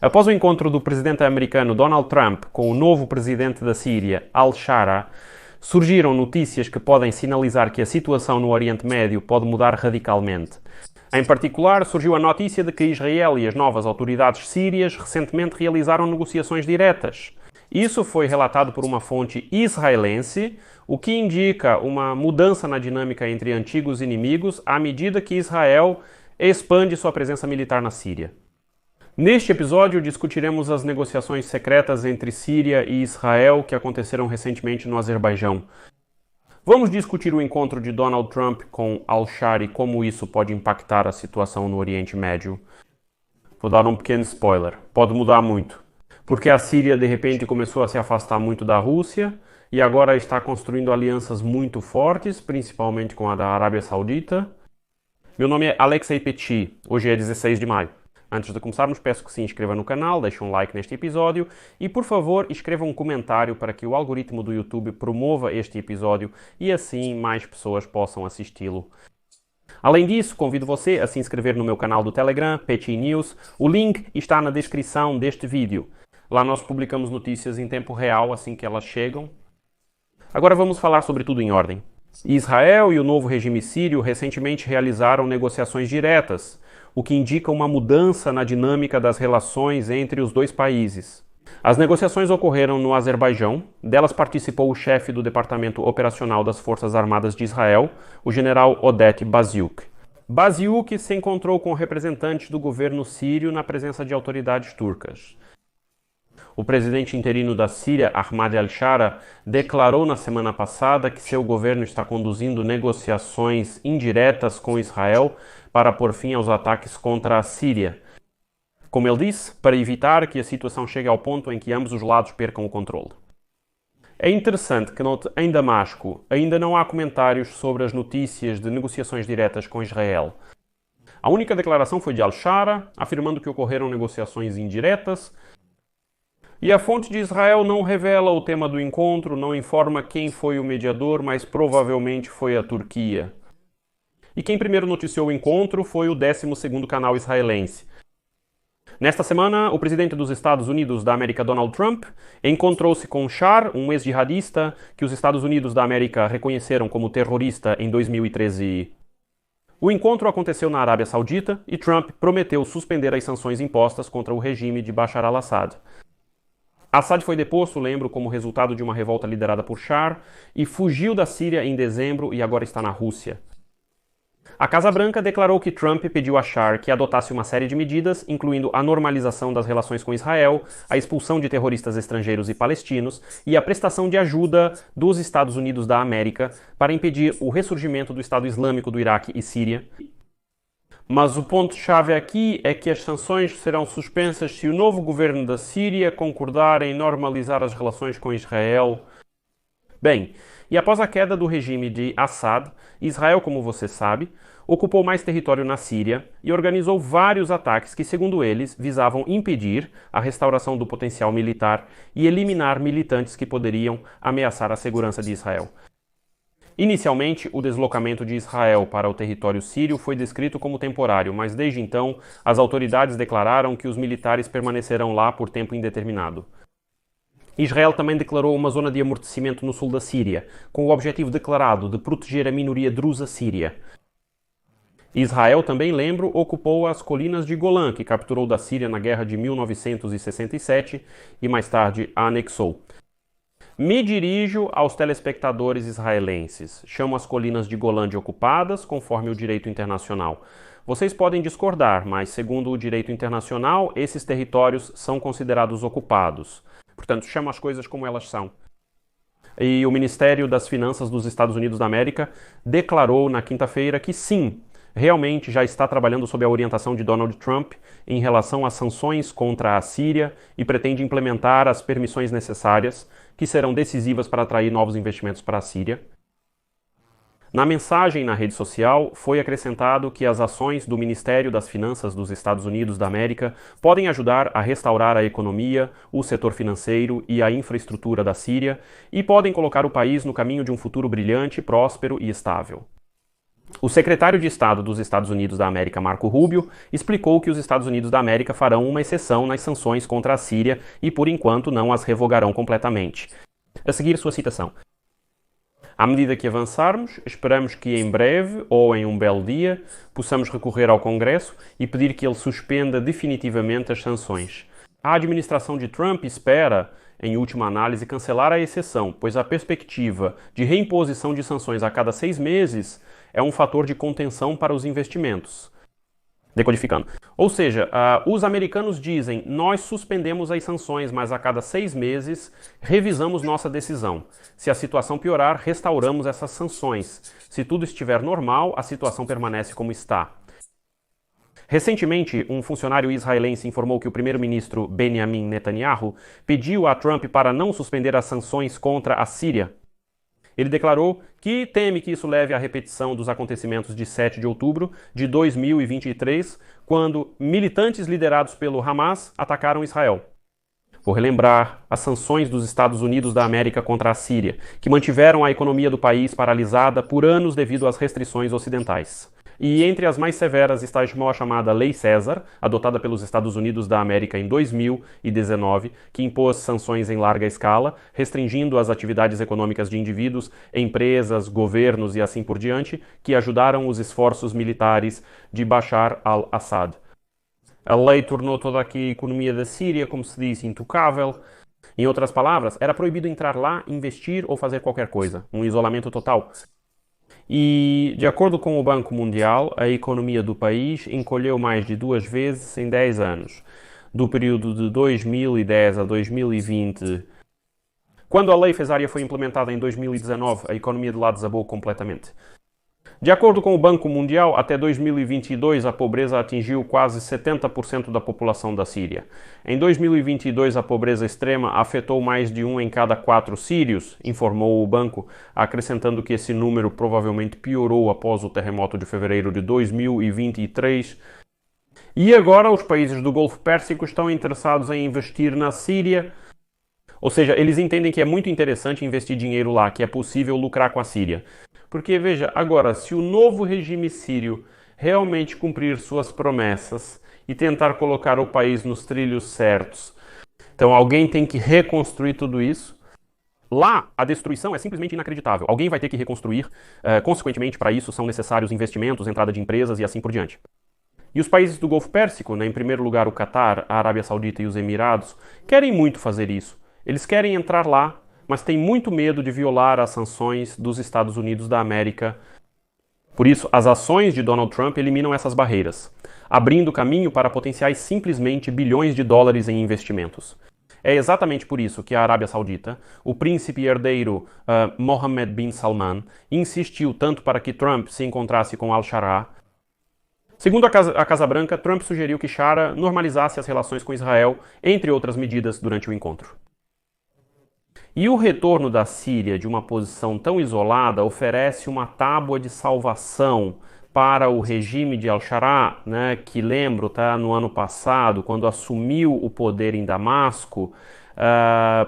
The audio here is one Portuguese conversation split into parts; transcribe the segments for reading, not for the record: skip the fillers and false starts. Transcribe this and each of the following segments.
Após o encontro do presidente americano Donald Trump com o novo presidente da Síria, al-Shara, surgiram notícias que podem sinalizar que a situação no Oriente Médio pode mudar radicalmente. Em particular, surgiu a notícia de que Israel e as novas autoridades sírias recentemente realizaram negociações diretas. Isso foi relatado por uma fonte israelense, o que indica uma mudança na dinâmica entre antigos inimigos à medida que Israel expande sua presença militar na Síria. Neste episódio, discutiremos as negociações secretas entre Síria e Israel que aconteceram recentemente no Azerbaijão. Vamos discutir o encontro de Donald Trump com al-Shara e como isso pode impactar a situação no Oriente Médio. Vou dar um pequeno spoiler. Pode mudar muito. Porque a Síria, de repente, começou a se afastar muito da Rússia e agora está construindo alianças muito fortes, principalmente com a da Arábia Saudita. Meu nome é Alexei Petit. Hoje é 16 de maio. Antes de começarmos, peço que se inscreva no canal, deixe um like neste episódio e, por favor, escreva um comentário para que o algoritmo do YouTube promova este episódio e assim mais pessoas possam assisti-lo. Além disso, convido você a se inscrever no meu canal do Telegram, Petit News. O link está na descrição deste vídeo. Lá nós publicamos notícias em tempo real assim que elas chegam. Agora vamos falar sobre tudo em ordem. Israel e o novo regime sírio recentemente realizaram negociações diretas, o que indica uma mudança na dinâmica das relações entre os dois países. As negociações ocorreram no Azerbaijão, delas participou o chefe do Departamento Operacional das Forças Armadas de Israel, o general Oded Baziuk. Baziuk se encontrou com representantes do governo sírio na presença de autoridades turcas. O presidente interino da Síria, Ahmad al-Shara, declarou na semana passada que seu governo está conduzindo negociações indiretas com Israel para pôr fim aos ataques contra a Síria. Como ele disse, para evitar que a situação chegue ao ponto em que ambos os lados percam o controle. É interessante que note em Damasco ainda não há comentários sobre as notícias de negociações diretas com Israel. A única declaração foi de al-Shara, afirmando que ocorreram negociações indiretas, e a fonte de Israel não revela o tema do encontro, não informa quem foi o mediador, mas provavelmente foi a Turquia. E quem primeiro noticiou o encontro foi o 12º canal israelense. Nesta semana, o presidente dos Estados Unidos da América, Donald Trump, encontrou-se com Shar, um ex-jihadista que os Estados Unidos da América reconheceram como terrorista em 2013. O encontro aconteceu na Arábia Saudita e Trump prometeu suspender as sanções impostas contra o regime de Bashar al-Assad. Assad foi deposto, lembro, como resultado de uma revolta liderada por Shar e fugiu da Síria em dezembro e agora está na Rússia. A Casa Branca declarou que Trump pediu a Shar que adotasse uma série de medidas, incluindo a normalização das relações com Israel, a expulsão de terroristas estrangeiros e palestinos e a prestação de ajuda dos Estados Unidos da América para impedir o ressurgimento do Estado Islâmico do Iraque e Síria. Mas o ponto-chave aqui é que as sanções serão suspensas se o novo governo da Síria concordar em normalizar as relações com Israel. Bem, e após a queda do regime de Assad, Israel, como você sabe, ocupou mais território na Síria e organizou vários ataques que, segundo eles, visavam impedir a restauração do potencial militar e eliminar militantes que poderiam ameaçar a segurança de Israel. Inicialmente, o deslocamento de Israel para o território sírio foi descrito como temporário, mas desde então, as autoridades declararam que os militares permanecerão lá por tempo indeterminado. Israel também declarou uma zona de amortecimento no sul da Síria, com o objetivo declarado de proteger a minoria drusa síria. Israel também, lembro, ocupou as colinas de Golã, que capturou da Síria na guerra de 1967 e mais tarde a anexou. Me dirijo aos telespectadores israelenses. Chamo as colinas de Golã de ocupadas, conforme o direito internacional. Vocês podem discordar, mas, segundo o direito internacional, esses territórios são considerados ocupados. Portanto, chamo as coisas como elas são. E o Ministério das Finanças dos Estados Unidos da América declarou na quinta-feira que sim, realmente já está trabalhando sob a orientação de Donald Trump em relação às sanções contra a Síria e pretende implementar as permissões necessárias, que serão decisivas para atrair novos investimentos para a Síria. Na mensagem na rede social, foi acrescentado que as ações do Ministério das Finanças dos Estados Unidos da América podem ajudar a restaurar a economia, o setor financeiro e a infraestrutura da Síria e podem colocar o país no caminho de um futuro brilhante, próspero e estável. O secretário de Estado dos Estados Unidos da América, Marco Rubio, explicou que os Estados Unidos da América farão uma exceção nas sanções contra a Síria e, por enquanto, não as revogarão completamente. A seguir, sua citação. À medida que avançarmos, esperamos que em breve, ou em um belo dia, possamos recorrer ao Congresso e pedir que ele suspenda definitivamente as sanções. A administração de Trump espera, em última análise, cancelar a exceção, pois a perspectiva de reimposição de sanções a cada 6 meses é um fator de contenção para os investimentos. Decodificando. Ou seja, os americanos dizem, nós suspendemos as sanções, mas a cada 6 meses revisamos nossa decisão. Se a situação piorar, restauramos essas sanções. Se tudo estiver normal, a situação permanece como está. Recentemente, um funcionário israelense informou que o primeiro-ministro Benjamin Netanyahu pediu a Trump para não suspender as sanções contra a Síria. Ele declarou que teme que isso leve à repetição dos acontecimentos de 7 de outubro de 2023, quando militantes liderados pelo Hamas atacaram Israel. Vou relembrar as sanções dos Estados Unidos da América contra a Síria, que mantiveram a economia do país paralisada por anos devido às restrições ocidentais. E entre as mais severas está a chamada Lei César, adotada pelos Estados Unidos da América em 2019, que impôs sanções em larga escala, restringindo as atividades econômicas de indivíduos, empresas, governos e assim por diante, que ajudaram os esforços militares de Bashar al-Assad. A lei tornou toda aqui a economia da Síria, como se diz, intocável. Em outras palavras, era proibido entrar lá, investir ou fazer qualquer coisa. Um isolamento total. E, de acordo com o Banco Mundial, a economia do país encolheu mais de 2 vezes em 10 anos. Do período de 2010 a 2020. Quando a lei cesárea foi implementada em 2019, a economia de lá desabou completamente. De acordo com o Banco Mundial, até 2022 a pobreza atingiu quase 70% da população da Síria. Em 2022 a pobreza extrema afetou mais de 1 em cada 4 sírios, informou o banco, acrescentando que esse número provavelmente piorou após o terremoto de fevereiro de 2023. E agora os países do Golfo Pérsico estão interessados em investir na Síria. Ou seja, eles entendem que é muito interessante investir dinheiro lá, que é possível lucrar com a Síria. Porque, veja, agora, se o novo regime sírio realmente cumprir suas promessas e tentar colocar o país nos trilhos certos, então alguém tem que reconstruir tudo isso. Lá, a destruição é simplesmente inacreditável. Alguém vai ter que reconstruir. Consequentemente, para isso, são necessários investimentos, entrada de empresas e assim por diante. E os países do Golfo Pérsico, né, em primeiro lugar o Catar, a Arábia Saudita e os Emirados, querem muito fazer isso. Eles querem entrar lá, mas têm muito medo de violar as sanções dos Estados Unidos da América. Por isso, as ações de Donald Trump eliminam essas barreiras, abrindo caminho para potenciais simplesmente bilhões de dólares em investimentos. É exatamente por isso que a Arábia Saudita, o príncipe herdeiro Mohammed bin Salman, insistiu tanto para que Trump se encontrasse com al-Shara. Segundo a Casa Branca, Trump sugeriu que Shara normalizasse as relações com Israel, entre outras medidas, durante o encontro. E o retorno da Síria de uma posição tão isolada oferece uma tábua de salvação para o regime de al-Shara, né, que lembro, tá, no ano passado, quando assumiu o poder em Damasco,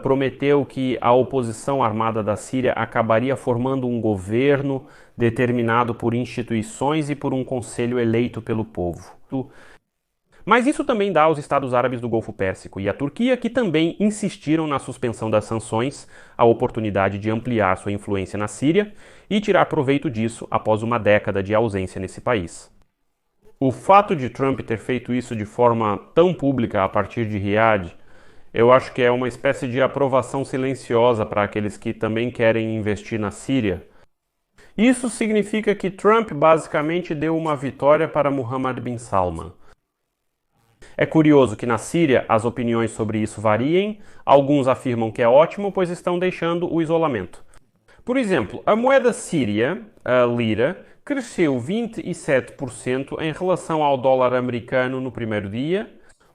prometeu que a oposição armada da Síria acabaria formando um governo determinado por instituições e por um conselho eleito pelo povo. Mas isso também dá aos Estados Árabes do Golfo Pérsico e à Turquia, que também insistiram na suspensão das sanções, a oportunidade de ampliar sua influência na Síria e tirar proveito disso após uma década de ausência nesse país. O fato de Trump ter feito isso de forma tão pública a partir de Riad, eu acho que é uma espécie de aprovação silenciosa para aqueles que também querem investir na Síria. Isso significa que Trump basicamente deu uma vitória para Mohammed bin Salman. É curioso que na Síria as opiniões sobre isso variem, alguns afirmam que é ótimo, pois estão deixando o isolamento. Por exemplo, a moeda síria, a lira, cresceu 27% em relação ao dólar americano no primeiro dia,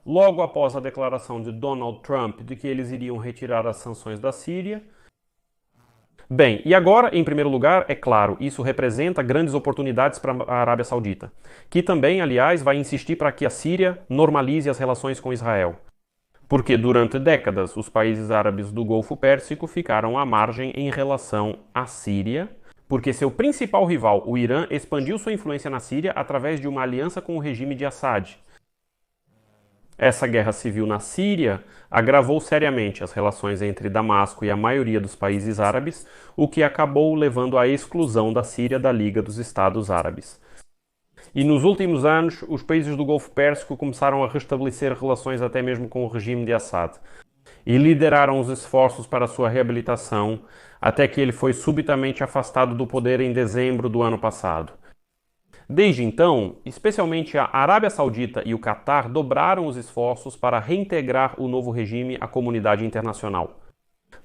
logo após a declaração de Donald Trump de que eles iriam retirar as sanções da Síria. Bem, e agora, em primeiro lugar, é claro, isso representa grandes oportunidades para a Arábia Saudita, que também, aliás, vai insistir para que a Síria normalize as relações com Israel. Porque durante décadas os países árabes do Golfo Pérsico ficaram à margem em relação à Síria, porque seu principal rival, o Irã, expandiu sua influência na Síria através de uma aliança com o regime de Assad. Essa guerra civil na Síria agravou seriamente as relações entre Damasco e a maioria dos países árabes, o que acabou levando à exclusão da Síria da Liga dos Estados Árabes. E nos últimos anos, os países do Golfo Pérsico começaram a restabelecer relações até mesmo com o regime de Assad e lideraram os esforços para sua reabilitação, até que ele foi subitamente afastado do poder em dezembro do ano passado. Desde então, especialmente a Arábia Saudita e o Catar dobraram os esforços para reintegrar o novo regime à comunidade internacional.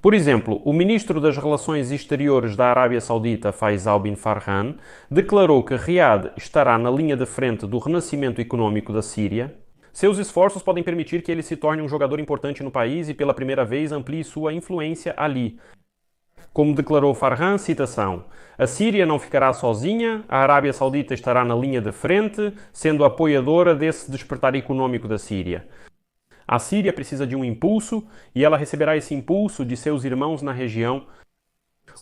Por exemplo, o ministro das Relações Exteriores da Arábia Saudita, Faisal bin Farhan, declarou que Riad estará na linha de frente do renascimento econômico da Síria. Seus esforços podem permitir que ele se torne um jogador importante no país e pela primeira vez amplie sua influência ali. Como declarou Farhan, citação, a Síria não ficará sozinha, a Arábia Saudita estará na linha de frente, sendo apoiadora desse despertar econômico da Síria. A Síria precisa de um impulso e ela receberá esse impulso de seus irmãos na região.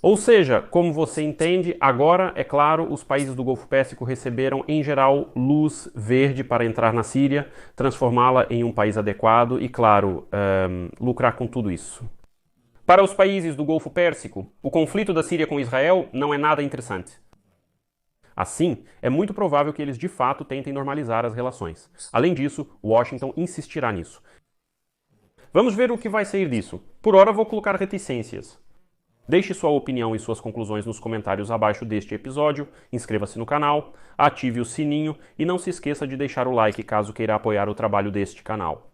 Ou seja, como você entende, agora, é claro, os países do Golfo Pérsico receberam, em geral, luz verde para entrar na Síria, transformá-la em um país adequado e, claro, lucrar com tudo isso. Para os países do Golfo Pérsico, o conflito da Síria com Israel não é nada interessante. Assim, é muito provável que eles de fato tentem normalizar as relações. Além disso, Washington insistirá nisso. Vamos ver o que vai sair disso. Por hora, vou colocar reticências. Deixe sua opinião e suas conclusões nos comentários abaixo deste episódio, inscreva-se no canal, ative o sininho e não se esqueça de deixar o like caso queira apoiar o trabalho deste canal.